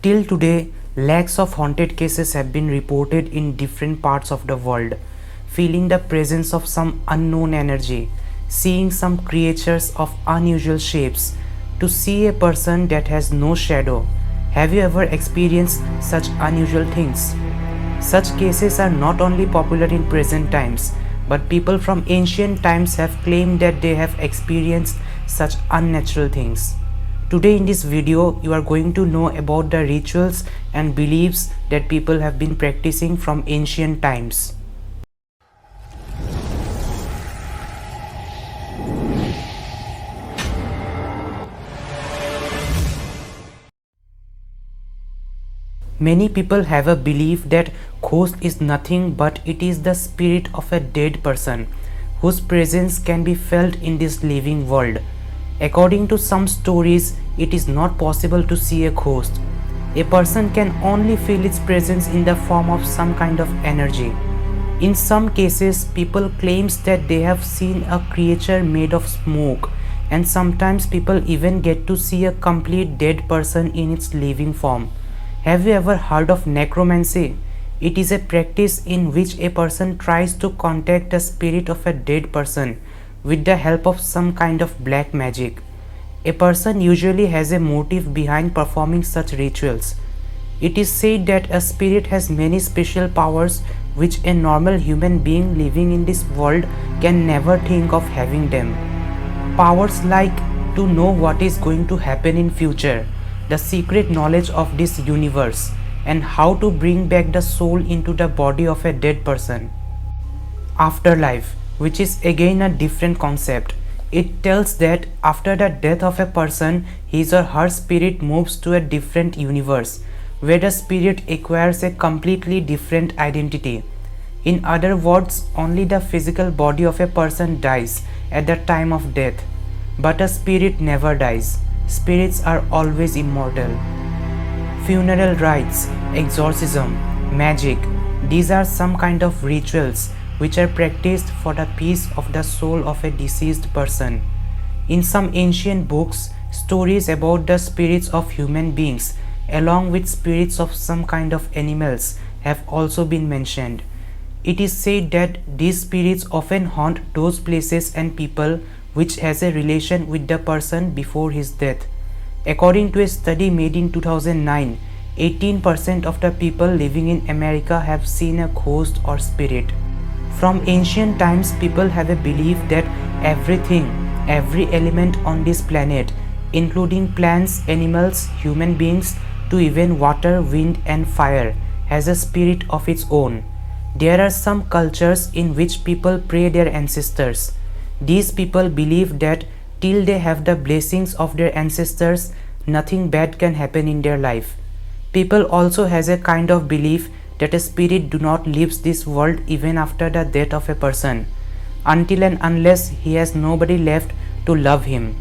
Till today, lakhs of haunted cases have been reported in different parts of the world. Feeling the presence of some unknown energy, seeing some creatures of unusual shapes, to see a person that has no shadow. Have you ever experienced such unusual things? Such cases are not only popular in present times, but people from ancient times have claimed that they have experienced such unnatural things. Today in this video, you are going to know about the rituals and beliefs that people have been practicing from ancient times. Many people have a belief that ghost is nothing but it is the spirit of a dead person whose presence can be felt in this living world. According to some stories, it is not possible to see a ghost. A person can only feel its presence in the form of some kind of energy. In some cases, people claims that they have seen a creature made of smoke, and sometimes people even get to see a complete dead person in its living form. Have you ever heard of necromancy? It is a practice in which a person tries to contact the spirit of a dead person with the help of some kind of black magic. A person usually has a motive behind performing such rituals. It is said that a spirit has many special powers which a normal human being living in this world can never think of having them. Powers like to know what is going to happen in future, the secret knowledge of this universe, and how to bring back the soul into the body of a dead person. Afterlife, which is again a different concept. It tells that after the death of a person, his or her spirit moves to a different universe, where the spirit acquires a completely different identity. In other words, only the physical body of a person dies at the time of death, but a spirit never dies. Spirits are always immortal. Funeral rites, exorcism, magic, these are some kind of rituals which are practiced for the peace of the soul of a deceased person. In some ancient books, stories about the spirits of human beings along with spirits of some kind of animals have also been mentioned. It is said that these spirits often haunt those places and people which has a relation with the person before his death. According to a study made in 2009, 18% of the people living in America have seen a ghost or spirit. From ancient times, people have a belief that everything, every element on this planet, including plants, animals, human beings, to even water, wind and fire, has a spirit of its own. There are some cultures in which people pray their ancestors. These people believe that till they have the blessings of their ancestors, nothing bad can happen in their life. People also has a kind of belief that a spirit do not leave this world even after the death of a person, until and unless he has nobody left to love him.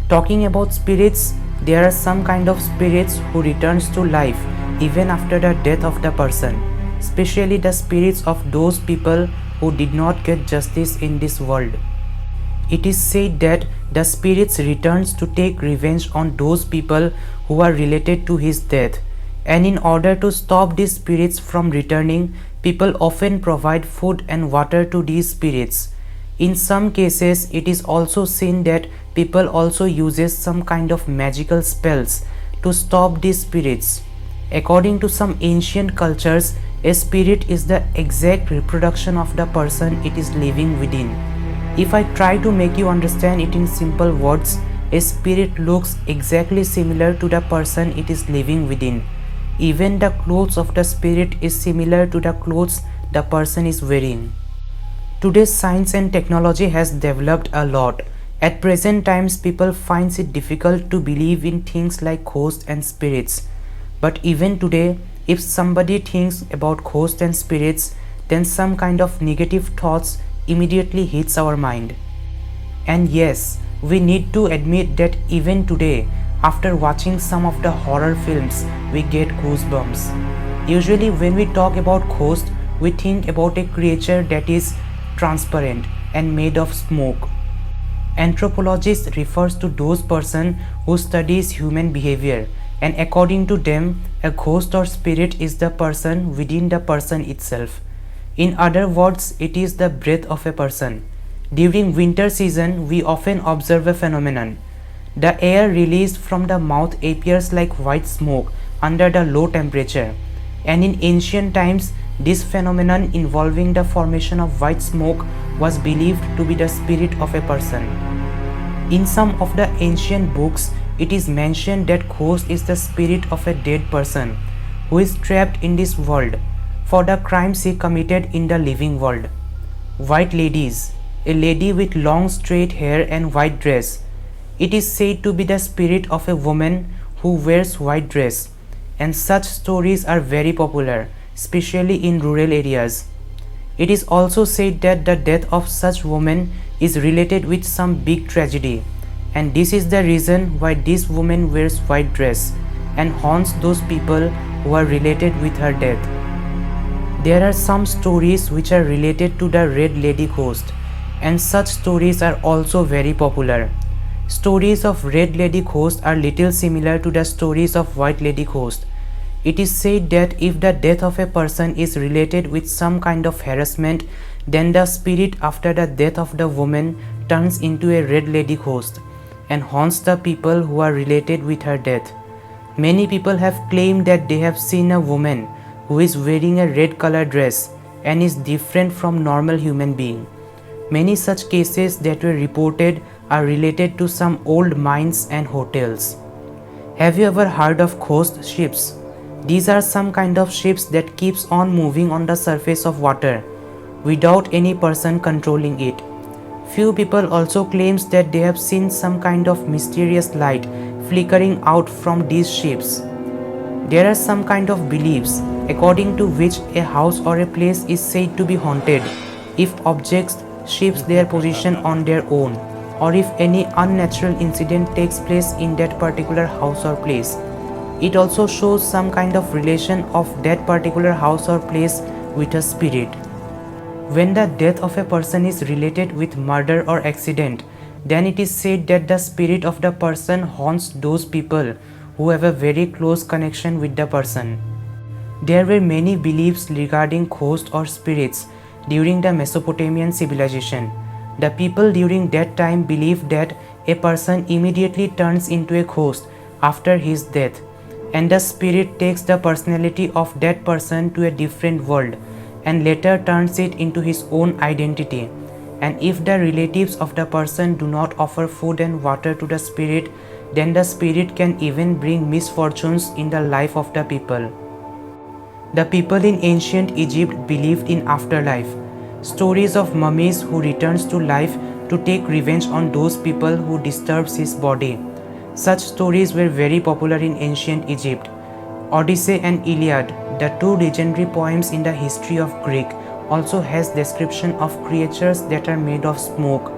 Talking about spirits, there are some kind of spirits who returns to life even after the death of the person, especially the spirits of those people who did not get justice in this world. It is said that the spirits returns to take revenge on those people who are related to his death, and in order to stop these spirits from returning, people often provide food and water to these spirits. In some cases, it is also seen that people also uses some kind of magical spells to stop these spirits. According to some ancient cultures, a spirit is the exact reproduction of the person it is living within. If I try to make you understand it in simple words, a spirit looks exactly similar to the person it is living within. Even the clothes of the spirit is similar to the clothes the person is wearing. Today's science and technology has developed a lot. At present times, people finds it difficult to believe in things like ghosts and spirits. But even today, if somebody thinks about ghosts and spirits, then some kind of negative thoughts immediately hits our mind. And yes, we need to admit that even today, after watching some of the horror films, we get goosebumps. Usually when we talk about ghost, we think about a creature that is transparent and made of smoke. Anthropologist refers to those person who studies human behavior and according to them, a ghost or spirit is the person within the person itself. In other words, it is the breath of a person. During winter season, we often observe a phenomenon. The air released from the mouth appears like white smoke under the low temperature, and in ancient times, this phenomenon involving the formation of white smoke was believed to be the spirit of a person. In some of the ancient books, it is mentioned that ghost is the spirit of a dead person who is trapped in this world for the crimes he committed in the living world. White ladies, a lady with long straight hair and white dress. It is said to be the spirit of a woman who wears white dress, and such stories are very popular, especially in rural areas. It is also said that the death of such woman is related with some big tragedy, and this is the reason why this woman wears white dress and haunts those people who are related with her death. There are some stories which are related to the Red Lady ghost, and such stories are also very popular. Stories of Red Lady ghost are little similar to the stories of White Lady ghost. It is said that if the death of a person is related with some kind of harassment, then the spirit after the death of the woman turns into a Red Lady ghost and haunts the people who are related with her death. Many people have claimed that they have seen a woman who is wearing a red color dress and is different from normal human being. Many such cases that were reported are related to some old mines and hotels. Have you ever heard of ghost ships? These are some kind of ships that keeps on moving on the surface of water without any person controlling it. Few people also claims that they have seen some kind of mysterious light flickering out from these ships. There are some kind of beliefs according to which a house or a place is said to be haunted if objects shifts their position on their own, or if any unnatural incident takes place in that particular house or place. It also shows some kind of relation of that particular house or place with a spirit. When the death of a person is related with murder or accident, then it is said that the spirit of the person haunts those people who have a very close connection with the person. There were many beliefs regarding ghosts or spirits during the Mesopotamian civilization. The people during that time believed that a person immediately turns into a ghost after his death, and the spirit takes the personality of that person to a different world and later turns it into his own identity. And if the relatives of the person do not offer food and water to the spirit, then the spirit can even bring misfortunes in the life of the people. The people in ancient Egypt believed in afterlife. Stories of mummies who returns to life to take revenge on those people who disturbs his body. Such stories were very popular in ancient Egypt. Odyssey and Iliad, the two legendary poems in the history of Greek, also has description of creatures that are made of smoke.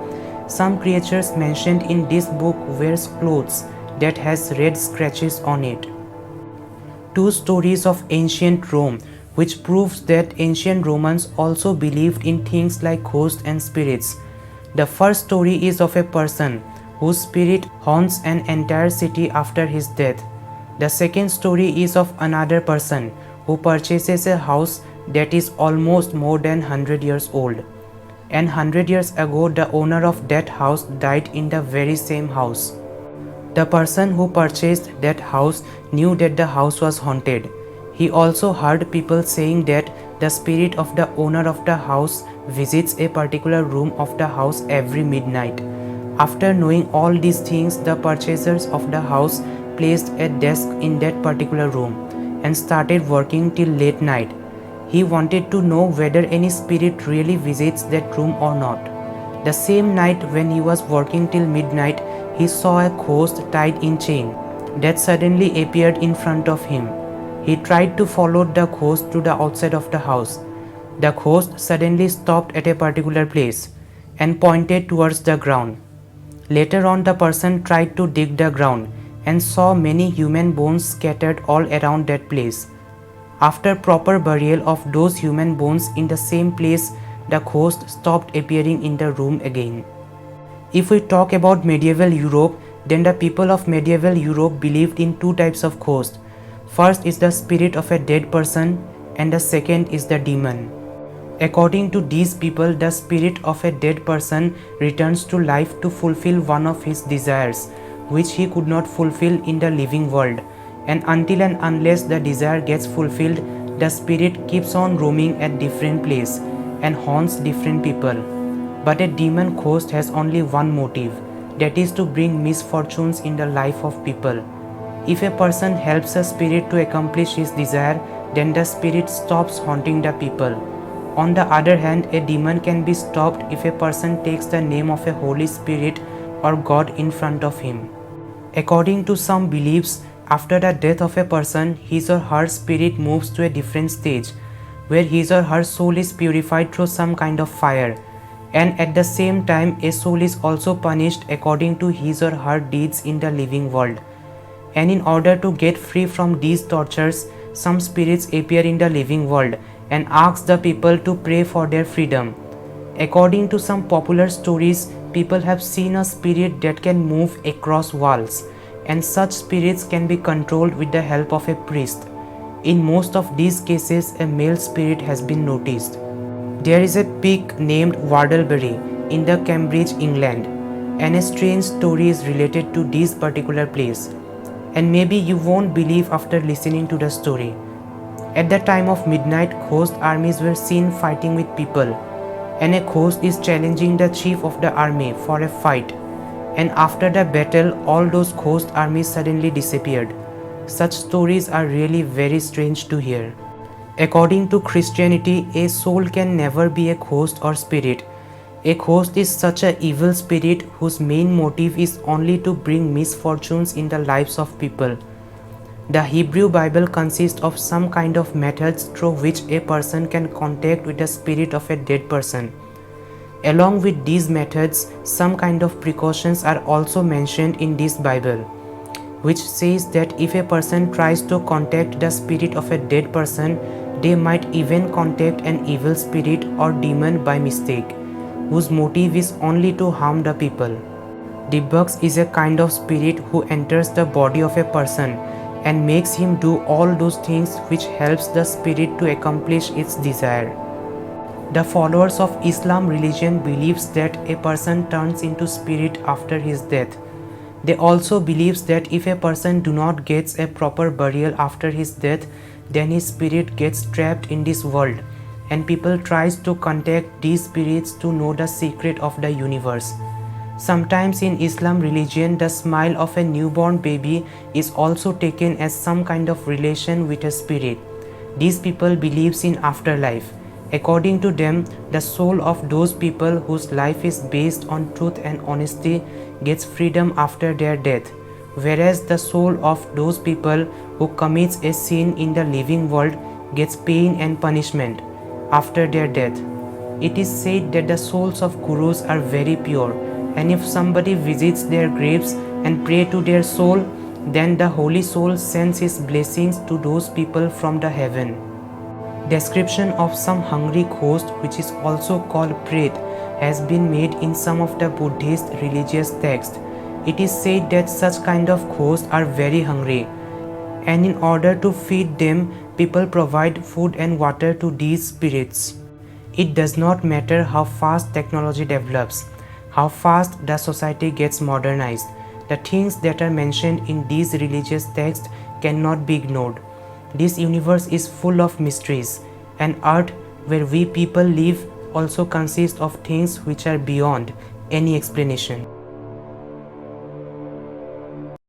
Some creatures mentioned in this book wears clothes that has red scratches on it. Two stories of ancient Rome which proves that ancient Romans also believed in things like ghosts and spirits. The first story is of a person whose spirit haunts an entire city after his death. The second story is of another person who purchases a house that is almost more than 100 years old. And 100 years ago, the owner of that house died in the very same house. The person who purchased that house knew that the house was haunted. He also heard people saying that the spirit of the owner of the house visits a particular room of the house every midnight. After knowing all these things, the purchasers of the house placed a desk in that particular room and started working till late night. He wanted to know whether any spirit really visits that room or not. The same night when he was working till midnight, he saw a ghost tied in chain that suddenly appeared in front of him. He tried to follow the ghost to the outside of the house. The ghost suddenly stopped at a particular place and pointed towards the ground. Later on, the person tried to dig the ground and saw many human bones scattered all around that place. After proper burial of those human bones in the same place, the ghost stopped appearing in the room again. If we talk about medieval Europe, Then the people of medieval Europe believed in two types of ghosts. First is the spirit of a dead person and the second is the demon. According to these people, the spirit of a dead person returns to life to fulfill one of his desires, which he could not fulfill in the living world. And until and unless the desire gets fulfilled, the spirit keeps on roaming at different places and haunts different people. But a demon ghost has only one motive, that is to bring misfortunes in the life of people. If a person helps a spirit to accomplish his desire, then the spirit stops haunting the people. On the other hand, a demon can be stopped if a person takes the name of a Holy Spirit or God in front of him. According to some beliefs, after the death of a person, his or her spirit moves to a different stage, where his or her soul is purified through some kind of fire. And at the same time, a soul is also punished according to his or her deeds in the living world. And in order to get free from these tortures, some spirits appear in the living world and ask the people to pray for their freedom. According to some popular stories, people have seen a spirit that can move across walls, and such spirits can be controlled with the help of a priest. In most of these cases, a male spirit has been noticed. There is a peak named Wardlebury in the Cambridge, England, and a strange story is related to this particular place. And maybe you won't believe after listening to the story. At the time of midnight, ghost armies were seen fighting with people, and a ghost is challenging the chief of the army for a fight. And after the battle, all those ghost armies suddenly disappeared. Such stories are really very strange to hear. According to Christianity, a soul can never be a ghost or spirit. A ghost is such an evil spirit whose main motive is only to bring misfortunes in the lives of people. The Hebrew Bible consists of some kind of methods through which a person can contact with the spirit of a dead person. Along with these methods, some kind of precautions are also mentioned in this Bible, which says that if a person tries to contact the spirit of a dead person, they might even contact an evil spirit or demon by mistake, whose motive is only to harm the people. The bugs is a kind of spirit who enters the body of a person and makes him do all those things which helps the spirit to accomplish its desire. The followers of Islam religion believes that a person turns into spirit after his death. They also believes that if a person do not gets a proper burial after his death, then his spirit gets trapped in this world, and people tries to contact these spirits to know the secret of the universe. Sometimes in Islam religion, the smile of a newborn baby is also taken as some kind of relation with a spirit. These people believes in afterlife. According to them, the soul of those people whose life is based on truth and honesty gets freedom after their death, whereas the soul of those people who commits a sin in the living world gets pain and punishment after their death. It is said that the souls of gurus are very pure, and if somebody visits their graves and pray to their soul, then the holy soul sends his blessings to those people from the heaven. Description of some hungry ghost, which is also called pret, has been made in some of the Buddhist religious texts. It is said that such kind of ghosts are very hungry, and in order to feed them, people provide food and water to these spirits. It does not matter how fast technology develops, how fast the society gets modernized. The things that are mentioned in these religious texts cannot be ignored. This universe is full of mysteries, and earth where we people live also consists of things which are beyond any explanation.